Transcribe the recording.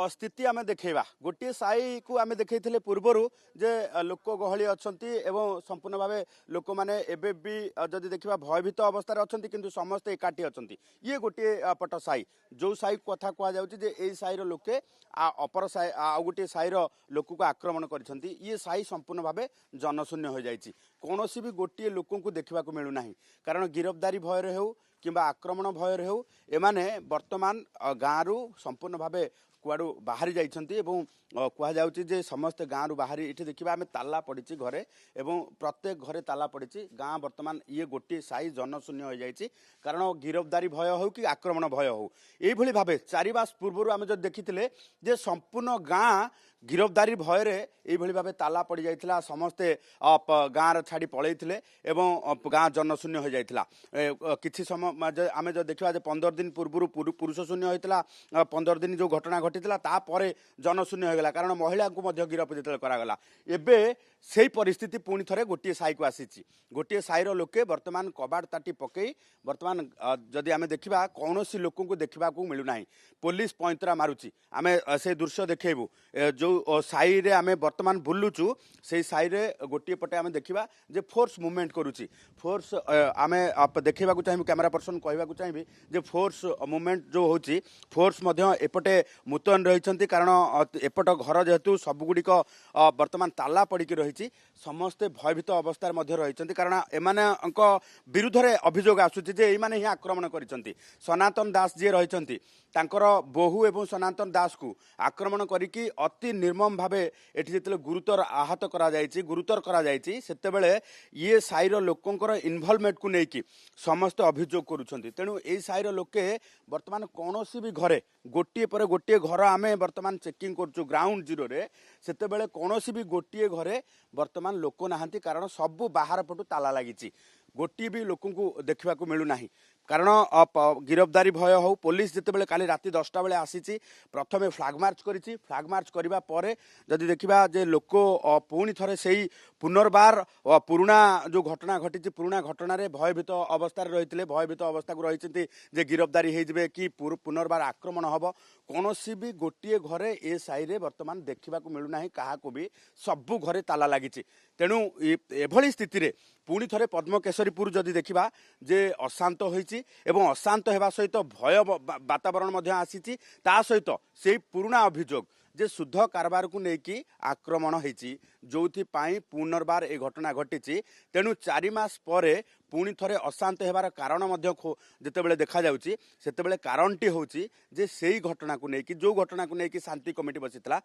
स्थिति आम देखा गोटे साई को आम देखते पूर्वर जे लोक गहली अच्छा एवं संपूर्ण भाव लोक मैंने जदि देखा भयभीत अवस्था अच्छा किंतु समस्ते एकाठी अच्छा ये गोटे पट साई जो साई कथा कहुचे साईर लोके अपर साई आ गोटे साईर लोक को आक्रमण कर ये साई संपूर्ण भाव जनशून्य हो जाए कौन भी गोटे लोक को देखा मिलूना कारण गिरफ्तारी भयर हो कि आक्रमण भयर हो एमाने वर्तमान गाँव संपूर्ण भाव कुआड़ू बाहरी जाइछन्ती एवं कह जाउची जे समस्त गाँव बाहरी इठी देखिबा आमे ताला पड़िछि घरे एवं प्रत्येक घरे ताला पड़िछि गाँ वर्तमान ये गोटे साई जनशून्य हो जाइछि कारण गिरफ्तारी भय हो कि आक्रमण भय हो एई भली भाबे 4 मास पूर्व आमे जो देखिथिले जे संपूर्ण गाँ गिरफ्तारी भୟରେ ଏଇଭଳି ଭାବେ ତାଲା ପଡ଼ି ଯାଇଥିଲା ସମସ୍ତେ ଗାଁର ଛାଡ଼ି ପଳେଇଥିଲେ ଏବଂ ଗାଁ ଜନଶୂନ୍ୟ ହୋଇଯାଇଥିଲା କିଛି ସମୟ ଆମେ ଯଦି ଦେଖିବା ଯେ 15 ଦିନ ପୂର୍ବରୁ ପୁରୁଷ ଶୂନ୍ୟ ହୋଇଥିଲା 15 ଦିନ ଯେଉଁ ଘଟଣା ଘଟିଥିଲା ତାପରେ ଜନଶୂନ୍ୟ ହୋଇଗଲା କାରଣ ମହିଳାଙ୍କୁ ମଧ୍ୟ ଗିରଫ ଯେତେବେଳେ କରାଗଲା ଏବେ ସେହି ପରିସ୍ଥିତି ପୁଣି ଥରେ ଗୋଟିଏ ସାଇକୁ ଆସିଛି ଗୋଟିଏ ସାଇର ଲୋକେ ବର୍ତ୍ତମାନ କବାଟ ତାଟି ପକେଇ ବର୍ତ୍ତମାନ ଯଦି ଆମେ ଦେଖିବା କୌଣସି ଲୋକଙ୍କୁ ଦେଖିବାକୁ ମିଳୁନାହିଁ ପୋଲିସ ପଇଁତରା ମାରୁଛି ଆମେ ସେ ଦୃଶ୍ୟ ଦେଖେଇବୁ जो साई रे आमे वर्तमान बुलुचु से साई रे गोटे पटे आमे देखिबा जे फोर्स मूवमेंट करूची फोर्स आमे देखैबा को चाहिबे कैमरा पर्सन कहबा को चाहिबे जे फोर्स मूवमेंट जो होची फोर्स मध्य एपटे मुतयन रहिछंती कारण एपट घर जेहेतु सब गुडिक वर्तमान ताला पड़िकी रहिछि समस्ते भयभीत अवस्था मध्य रहिछंती कारण एमानक विरुद्ध रे अभियोग आसुची जे एई माने ही आक्रमण करिसंती सनातन दास जे रहिछंती तांकर बहु एवं सनातन दास को आक्रमण करिकी अति निर्मम भावे एठी जेतले गुरुतर आहत करा जायछि गुरुतर करा जायछि सेतेबेले ये साईर लोकंकर इन्वॉल्वमेंट को नेकी समस्त अभियोग करूछंती तेणु एई साईर लोके वर्तमान कोनोसी भी घरे गोटिए पर गोटिए घर आमे वर्तमान चेकिंग करछु ग्राउंड जीरो रे सेतेबेले कोनोसी भी गोटिए घरे वर्तमान लोक नाहंती कारण सब बाहर पटु ताला लागिछि गोटिए भी लोकंकु देखिबाकू मिलु नाही कारण गिरफ्तारी भय हो पुलिस जितेबाला काली राति 10टा बेले आसी प्रथमे फ्लाग मार्च करिछि फ्लाग मार्च करबा परे जदि देखिबा जे लोक पुणी थरे सेही पुनर्बार पुराना जो घटना घटी पुराना घटना रे भयभीत अवस्था रही भयभीत अवस्था को रही जे गिरफ्तारी हो जबे कि पुनर्बार आक्रमण हम कौनसी भी गोटे घरे ए साई रे वर्तमान देखा मिलूना क्या भी सबू घरे ताला लगी तेणु एभली स्थिति रे पुणी थे पद्मकेशरीपुर जदि देखा जे अशांत होइछि एवं अशांत होगा सहित भय वातावरण आसी सहित से पुराना अभियोग जे शुद्ध कारबार को लेकिन आक्रमण होती जो पुनर्बार ए घटना घटी तेणु 4 मास पर पुणी थे अशांत होबार कारण जितेबाला देखा जाउछि सेतेबेले कारणटी होउछि जे सेही घटना को लेकिन जो घटना को लेकिन शांति कमिटी बसितला।